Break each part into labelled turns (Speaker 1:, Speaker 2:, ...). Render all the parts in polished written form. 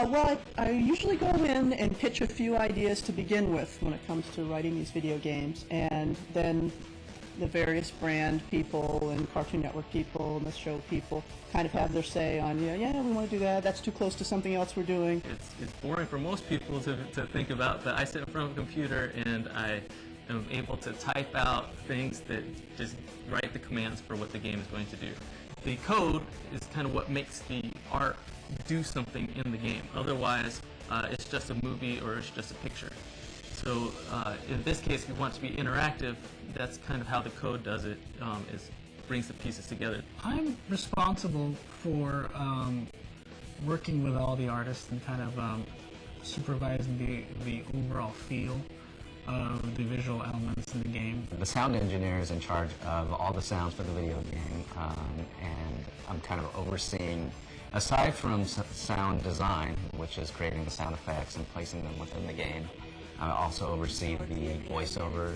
Speaker 1: Well, I usually go in and pitch a few ideas to begin with when it comes to writing these video games, and then the various brand people and Cartoon Network people and the show people kind of have their say on, yeah, we want to do that, that's too close to something else we're doing.
Speaker 2: It's boring for most people to think about, but I sit in front of a computer and I am able to type out things that just write the commands for what the game is going to do. The code is kind of what makes the art do something in the game. Otherwise, it's just a movie or it's just a picture. So in this case, we want to be interactive. That's kind of how the code does it, is brings the pieces together.
Speaker 3: I'm responsible for working with all the artists and kind of supervising the overall feel of the visual elements in the game.
Speaker 4: The sound engineer is in charge of all the sounds for the video game, and I'm kind of overseeing, aside from sound design, which is creating the sound effects and placing them within the game, I also oversee the voiceover,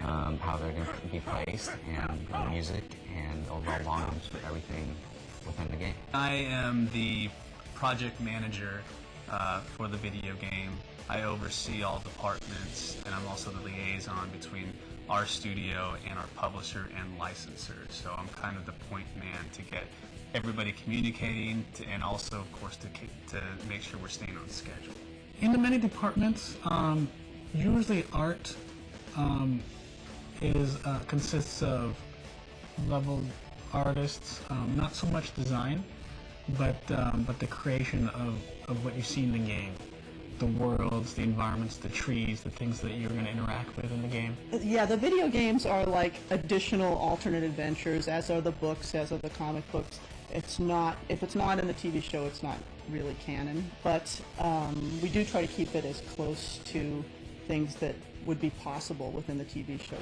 Speaker 4: how they're going to be placed, and the music, and overall longings for everything within the game.
Speaker 5: I am the project manager for the video game. I oversee all departments, and I'm also the liaison between our studio and our publisher and licensor. So I'm kind of the point man to get everybody communicating, and also, of course, to make sure we're staying on schedule.
Speaker 3: In the many departments, usually art consists of level artists, not so much design, but the creation of what you see in the game. The worlds, the environments, the trees, the things that you're going to interact with in the game.
Speaker 1: Yeah, the video games are like additional alternate adventures, as are the books, as are the comic books. It's not, if it's not in the TV show, it's not really canon, but we do try to keep it as close to things that would be possible within the TV show.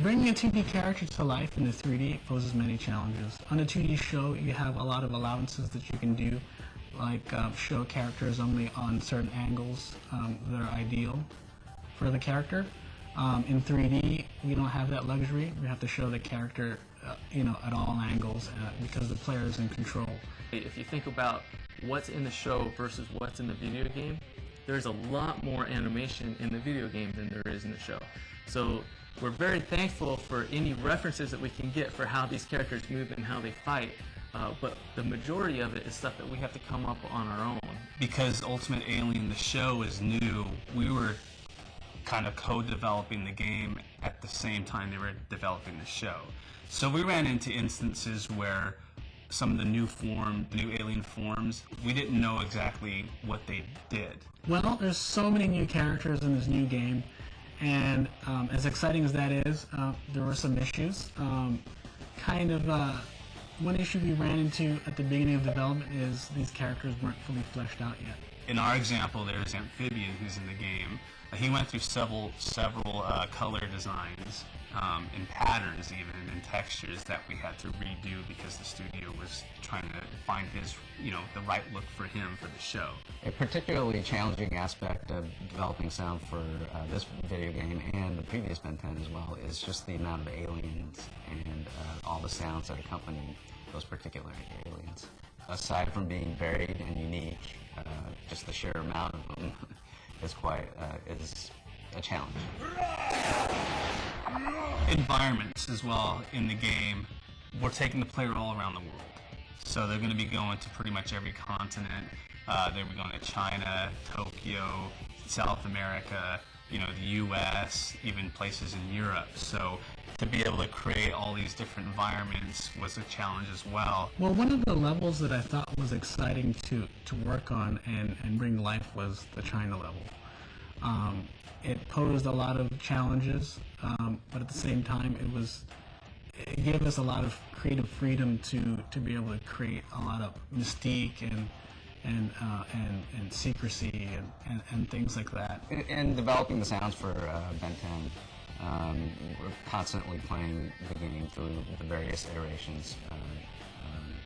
Speaker 3: Bringing a 2D character to life in the 3D poses many challenges. On a 2D show, you have a lot of allowances that you can do, like show characters only on certain angles that are ideal for the character. In 3D, we don't have that luxury. We have to show the character, at all angles because the player is in control.
Speaker 2: If you think about what's in the show versus what's in the video game, there's a lot more animation in the video game than there is in the show. So we're very thankful for any references that we can get for how these characters move and how they fight, but the majority of it is stuff that we have to come up on our own.
Speaker 5: Because Ultimate Alien, the show, is new, we were kind of co-developing the game at the same time they were developing the show. So we ran into instances where some of the new alien forms, we didn't know exactly what they did.
Speaker 3: Well, there's so many new characters in this new game, and as exciting as that is, there were some issues. One issue we ran into at the beginning of development is these characters weren't fully fleshed out yet.
Speaker 5: In our example, there's Amphibian, who's in the game. He went through several color designs and patterns, even, and textures that we had to redo because the studio was trying to find his, the right look for him for the show.
Speaker 4: A particularly challenging aspect of developing sound for this video game and the previous Ben 10 as well is just the amount of aliens and all the sounds that accompany those particular aliens. Aside from being varied and unique, just the sheer amount of them is a challenge.
Speaker 5: Environments as well in the game. We're taking the player all around the world. So they're going to be going to pretty much every continent. They're going to be going to China, Tokyo, South America, the US, even places in Europe. So to be able to create all these different environments was a challenge as well.
Speaker 3: Well, one of the levels that I thought was exciting to work on and bring to life was the China level. It posed a lot of challenges, but at the same time it gave us a lot of creative freedom to be able to create a lot of mystique and secrecy and things like that.
Speaker 4: In developing the sounds for Ben 10, we're constantly playing the game through the various iterations,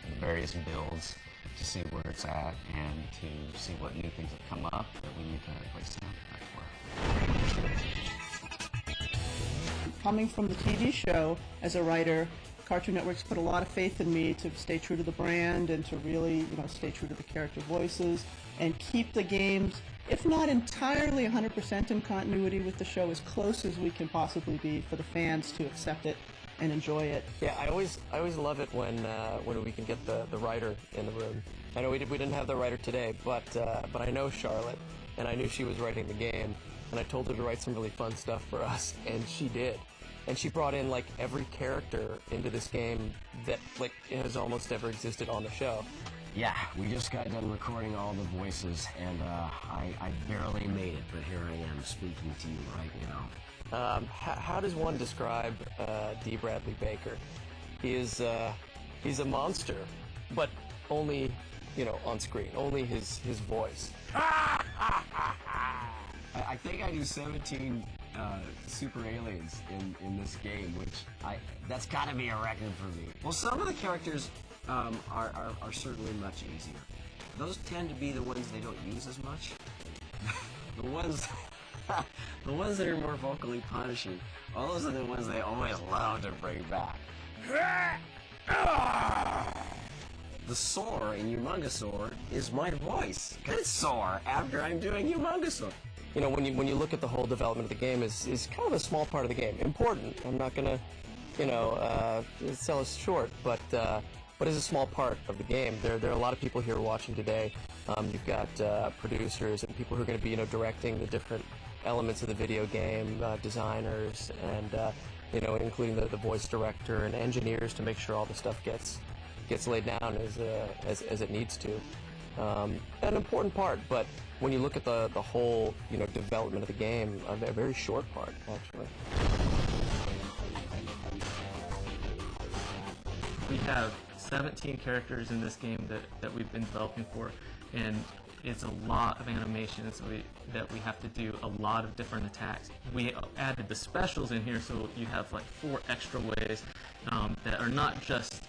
Speaker 4: the various builds, to see where it's at and to see what new things have come up that we need to place sound effects for.
Speaker 1: Coming from the TV show as a writer, Cartoon Network's put a lot of faith in me to stay true to the brand and to really, stay true to the character voices and keep the games, if not entirely 100% in continuity with the show, as close as we can possibly be for the fans to accept it and enjoy it.
Speaker 6: Yeah, I always love it when we can get the writer in the room. I know we didn't have the writer today, but I know Charlotte, and I knew she was writing the game, and I told her to write some really fun stuff for us, and she did. And she brought in like every character into this game that like has almost ever existed on the show.
Speaker 7: Yeah, we just got done recording all the voices, and I barely made it, but here I am speaking to you right now.
Speaker 6: How does one describe D. Bradley Baker? He's a monster, but only on screen, only his voice.
Speaker 7: I think I do 17 super aliens in this game, which that's got to be a record for me. Well, some of the characters are certainly much easier. Those tend to be the ones they don't use as much. The ones that are more vocally punishing, those are the ones they always love to bring back. The soar in Humongosaur is my voice. Good soar after I'm doing Humongosaur.
Speaker 6: When you look at the whole development of the game, is kind of a small part of the game. Important. I'm not gonna, sell us short, but it's a small part of the game. There are a lot of people here watching today. You've got producers and people who are going to be, directing the different elements of the video game, designers, and including the voice director and engineers to make sure all the stuff gets laid down as it needs to. An important part, but when you look at the whole development of the game, a very short part actually.
Speaker 2: We have 17 characters in this game that we've been developing for, and it's a lot of animations that we have to do, a lot of different attacks. We added the specials in here, so you have like 4 extra ways that are not just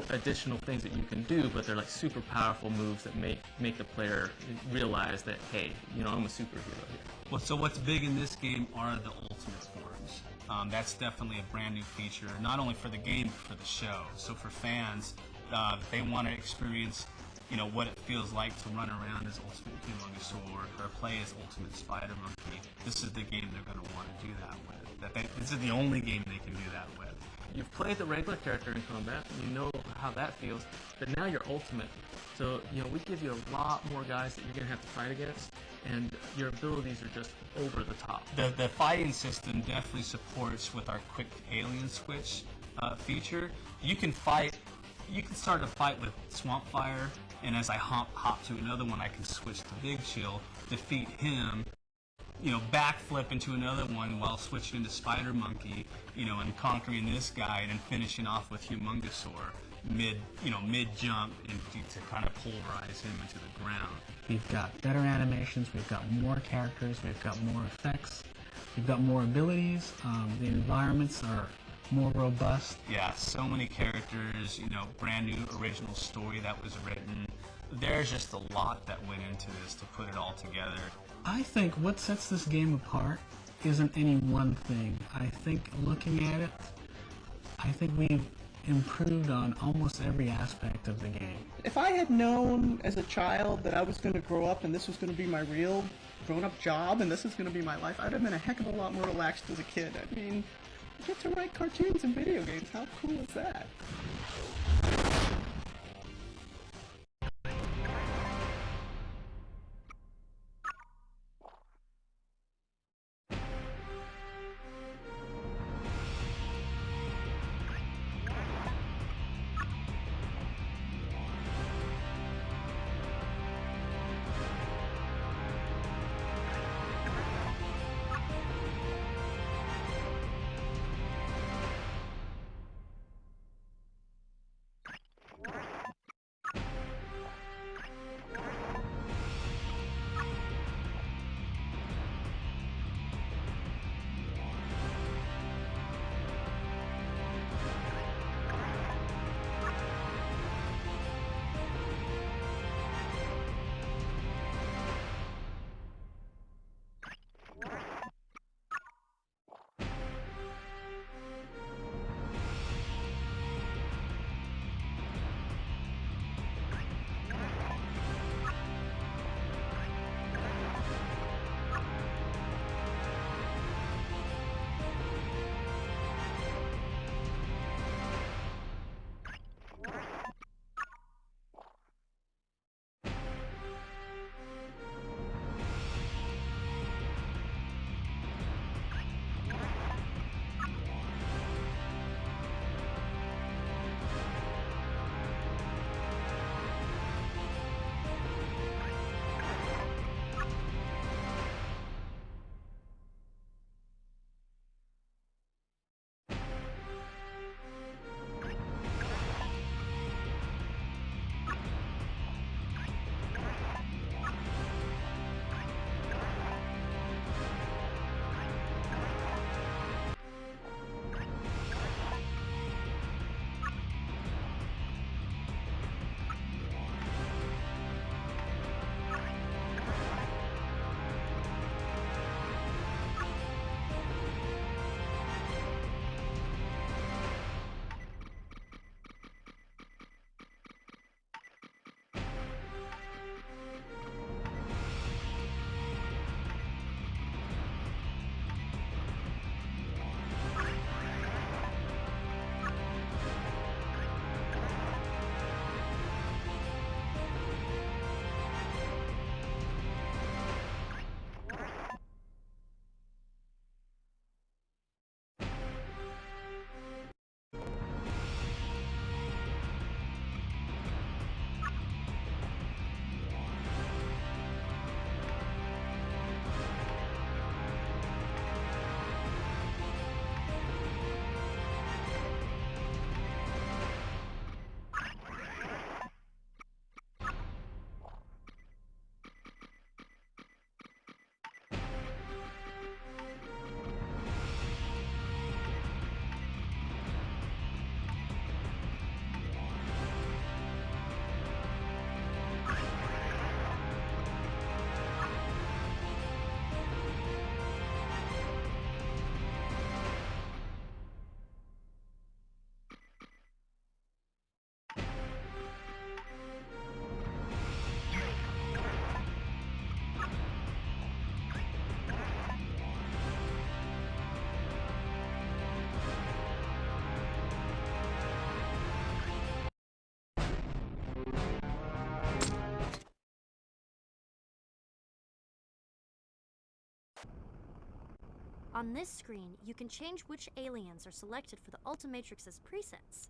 Speaker 2: additional things that you can do, but they're like super powerful moves that make the player realize that, hey, I'm a superhero here.
Speaker 5: Well, so what's big in this game are the ultimate forms. That's definitely a brand new feature, not only for the game, but for the show. So for fans, they want to experience, what it feels like to run around as Ultimate Humongosaur or play as Ultimate Spider Monkey. This is the game they're going to want to do that with. This is the only game they can do that with.
Speaker 2: You've played the regular character in combat, you know how that feels, but now you're Ultimate. So, we give you a lot more guys that you're going to have to fight against, and your abilities are just over the top.
Speaker 5: The fighting system definitely supports with our quick alien switch feature. You can start a fight with Swamp Fire, and as I hop to another one, I can switch to Big Chill, defeat him, backflip into another one while switching into Spider Monkey, and conquering this guy, and then finishing off with Humongosaur mid jump and to kind of pulverize him into the ground.
Speaker 3: We've got better animations, we've got more characters, we've got more effects, we've got more abilities, the environments are more robust.
Speaker 5: Yeah, so many characters, brand new original story that was written. There's just a lot that went into this to put it all together.
Speaker 3: I think what sets this game apart isn't any one thing. I think looking at it, I think we've improved on almost every aspect of the game.
Speaker 1: If I had known as a child that I was going to grow up and this was going to be my real grown-up job and this is going to be my life, I'd have been a heck of a lot more relaxed as a kid. I mean, I get to write cartoons and video games. How cool is that?
Speaker 8: On this screen, you can change which aliens are selected for the Ultimatrix's presets.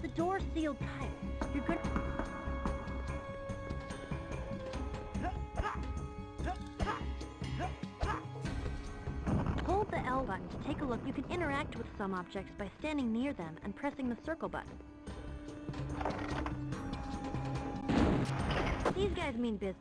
Speaker 8: The door's sealed tight. You're good. Hold the L button to take a look. You can interact with some objects by standing near them and pressing the circle button. These guys mean business.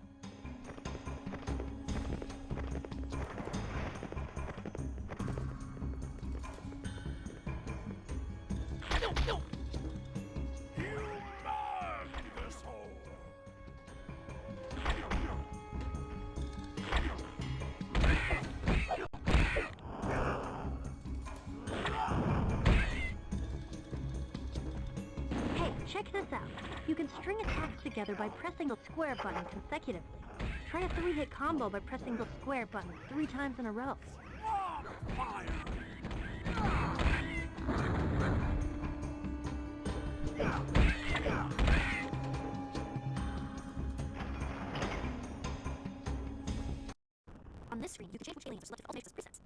Speaker 8: Hey, check this out. You can string attacks together by pressing the square button consecutively. Try a 3-hit combo by pressing the square button 3 times in a row. On this screen, you can change which aliens are selected for Ultimatrix's presets.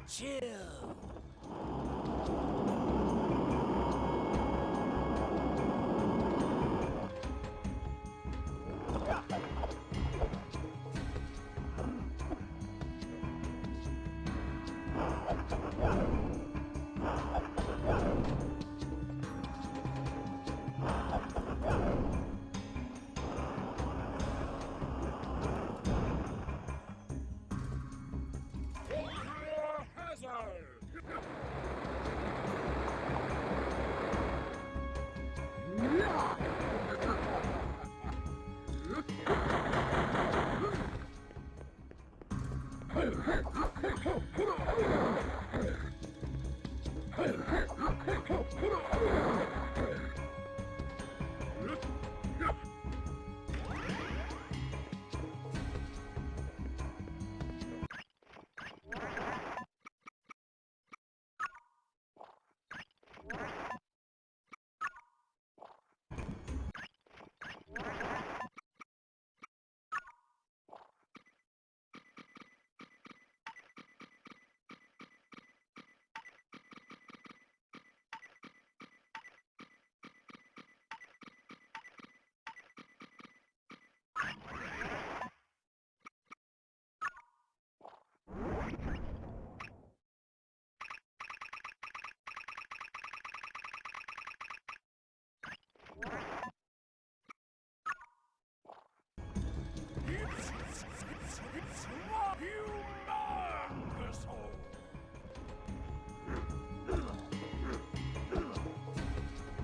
Speaker 9: Chill.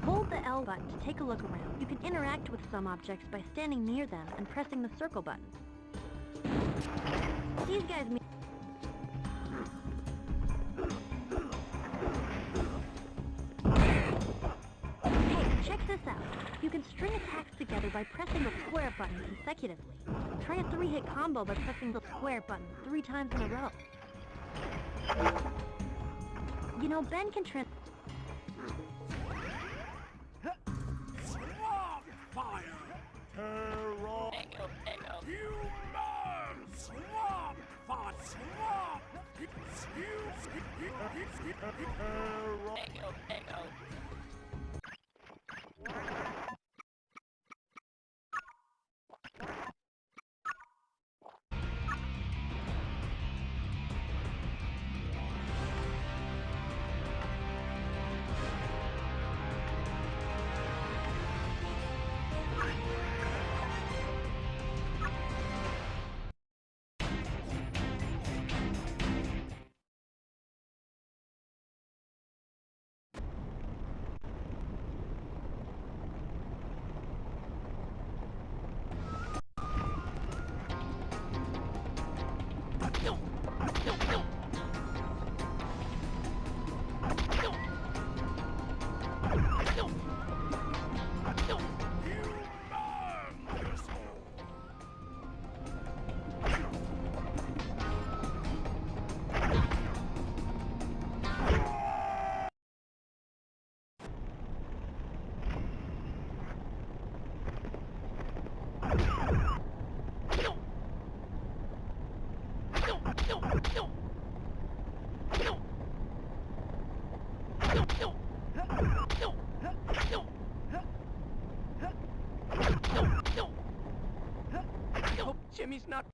Speaker 8: Hold the L button to take a look around. You can interact with some objects by standing near them and pressing the circle button. These guys mean... Hey, check this out. You can string attacks together by pressing the square button consecutively. Try a 3-hit combo by pressing the square button 3 times in a row. You know, Ben can trans...
Speaker 9: Swamp fire! Jimmy's not